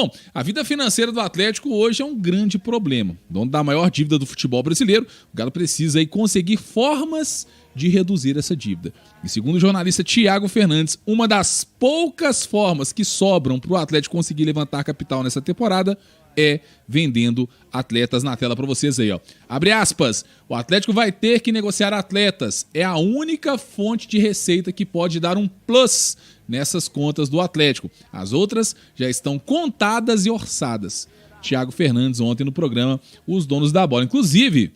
Bom, a vida financeira do Atlético hoje é um grande problema. Dono da maior dívida do futebol brasileiro, o Galo precisa aí conseguir formas de reduzir essa dívida. E segundo o jornalista Thiago Fernandes, uma das poucas formas que sobram para o Atlético conseguir levantar capital nessa temporada é vendendo atletas. Na tela para vocês aí, ó. Abre aspas. O Atlético vai ter que negociar atletas. É a única fonte de receita que pode dar um plus nessas contas do Atlético. As outras já estão contadas e orçadas. Thiago Fernandes ontem no programa Os Donos da Bola. Inclusive,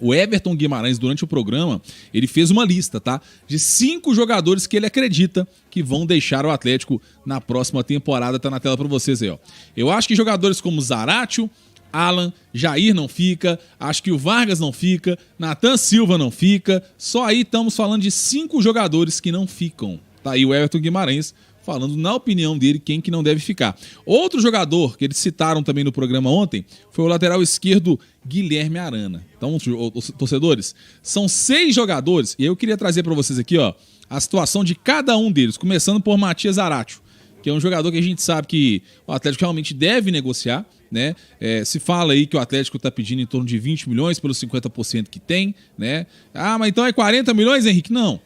o Everton Guimarães, durante o programa, ele fez uma lista, tá? De 5 jogadores que ele acredita que vão deixar o Atlético na próxima temporada. Tá na tela pra vocês aí, ó. Eu acho que jogadores como Zaratio, Alan, Jair não fica, acho que o Vargas não fica, Nathan Silva não fica. Só aí estamos falando de 5 jogadores que não ficam. Tá aí o Everton Guimarães falando, na opinião dele, quem que não deve ficar. Outro jogador que eles citaram também no programa ontem foi o lateral esquerdo Guilherme Arana. Então, torcedores, são 6 jogadores e eu queria trazer para vocês aqui, ó, a situação de cada um deles, começando por Matias Zaratio, que é um jogador que a gente sabe que o Atlético realmente deve negociar, né? Se fala aí que o Atlético está pedindo em torno de 20 milhões pelos 50% que tem, né? Ah, mas então é 40 milhões, Henrique? Não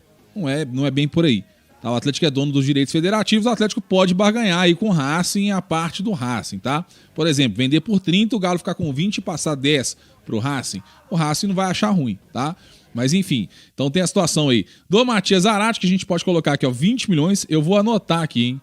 é bem por aí. O Atlético é dono dos direitos federativos, o Atlético pode barganhar aí com o Racing a parte do Racing, tá? Por exemplo, vender por 30, o Galo ficar com 20 e passar 10 pro Racing, o Racing não vai achar ruim, tá? Mas enfim, então tem a situação aí do Matias Zaratio, que a gente pode colocar aqui, ó, 20 milhões, eu vou anotar aqui, hein?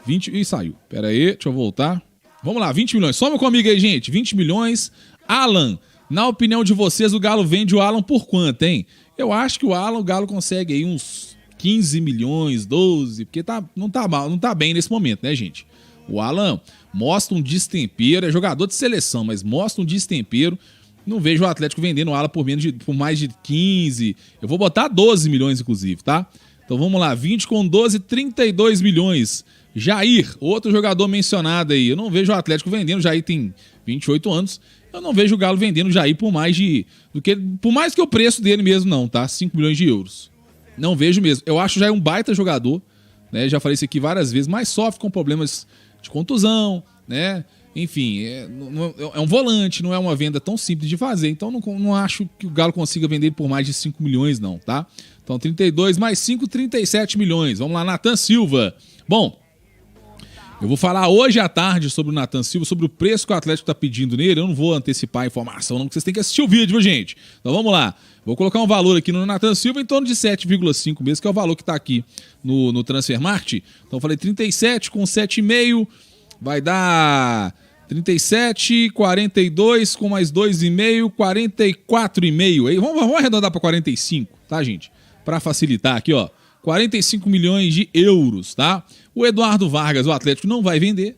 20, ih, saiu, pera aí, deixa eu voltar. Vamos lá, 20 milhões, soma comigo aí, gente, 20 milhões, Alan, na opinião de vocês, o Galo vende o Alan por quanto, hein? Eu acho que o Galo consegue aí uns 15 milhões, 12, porque não tá bem nesse momento, né, gente? O Alan mostra um destempero, é jogador de seleção, mas mostra um destempero. Não vejo o Atlético vendendo o Alan por mais de 15. Eu vou botar 12 milhões, inclusive, tá? Então vamos lá, 20 com 12, 32 milhões. Jair, outro jogador mencionado aí. Eu não vejo o Atlético vendendo, o Jair tem 28 anos. Eu não vejo o Galo vendendo o Jair por mais que o preço dele mesmo, não, tá? 5 milhões de euros. Não vejo mesmo. Eu acho já um baita jogador, né? Já falei isso aqui várias vezes, mas sofre com problemas de contusão, né? Enfim, é um volante, não é uma venda tão simples de fazer. Então não acho que o Galo consiga vender por mais de 5 milhões, não, tá? Então 32 mais 5, 37 milhões. Vamos lá, Nathan Silva. Bom, eu vou falar hoje à tarde sobre o Nathan Silva, sobre o preço que o Atlético está pedindo nele. Eu não vou antecipar a informação, não, porque vocês têm que assistir o vídeo, viu, gente? Então vamos lá. Vou colocar um valor aqui no Nathan Silva em torno de 7,5 mesmo, que é o valor que está aqui no Transfermarkt. Então eu falei 37 com 7,5, vai dar 37, 42 com mais 2,5, 44,5. Aí vamos arredondar para 45, tá, gente? Para facilitar aqui, ó. 45 milhões de euros, tá? O Eduardo Vargas, o Atlético não vai vender.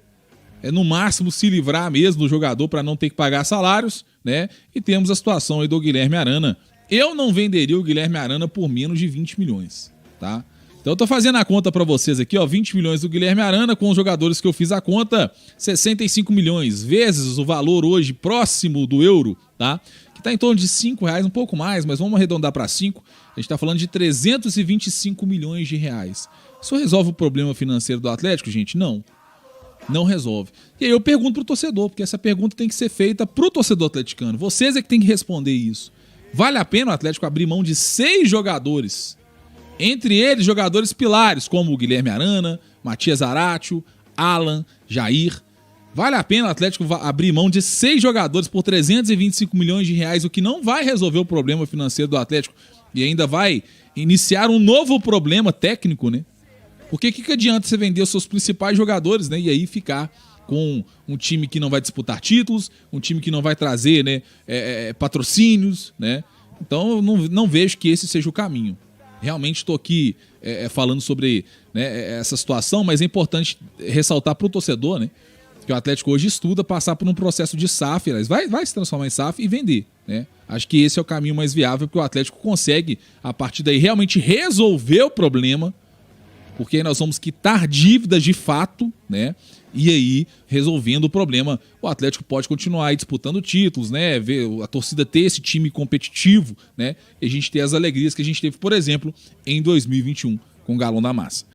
É no máximo se livrar mesmo do jogador para não ter que pagar salários, né? E temos a situação aí do Guilherme Arana. Eu não venderia o Guilherme Arana por menos de 20 milhões, tá? Então eu tô fazendo a conta para vocês aqui, ó, 20 milhões do Guilherme Arana com os jogadores que eu fiz a conta, 65 milhões vezes o valor hoje próximo do euro, tá? Que tá em torno de R$5, um pouco mais, mas vamos arredondar para 5. A gente tá falando de 325 milhões de reais. Isso resolve o problema financeiro do Atlético, gente? Não. Não resolve. E aí eu pergunto pro torcedor, porque essa pergunta tem que ser feita pro torcedor atleticano. Vocês é que tem que responder isso. Vale a pena o Atlético abrir mão de 6 jogadores? Entre eles, jogadores pilares, como o Guilherme Arana, Matias Zaratio, Alan, Jair. Vale a pena o Atlético abrir mão de 6 jogadores por 325 milhões de reais, o que não vai resolver o problema financeiro do Atlético e ainda vai iniciar um novo problema técnico, né? Porque o que adianta você vender os seus principais jogadores, né? E aí ficar com um time que não vai disputar títulos, um time que não vai trazer, né, patrocínios, né? Então eu não vejo que esse seja o caminho. Realmente estou aqui falando sobre, né, essa situação, mas é importante ressaltar para o torcedor, né, que o Atlético hoje estuda passar por um processo de SAF, vai se transformar em SAF e vender, né? Acho que esse é o caminho mais viável, porque o Atlético consegue, a partir daí, realmente resolver o problema, porque aí nós vamos quitar dívidas de fato, né? E aí, resolvendo o problema, o Atlético pode continuar aí disputando títulos, né? Ver a torcida ter esse time competitivo, né? E a gente ter as alegrias que a gente teve, por exemplo, em 2021 com o Galão da Massa.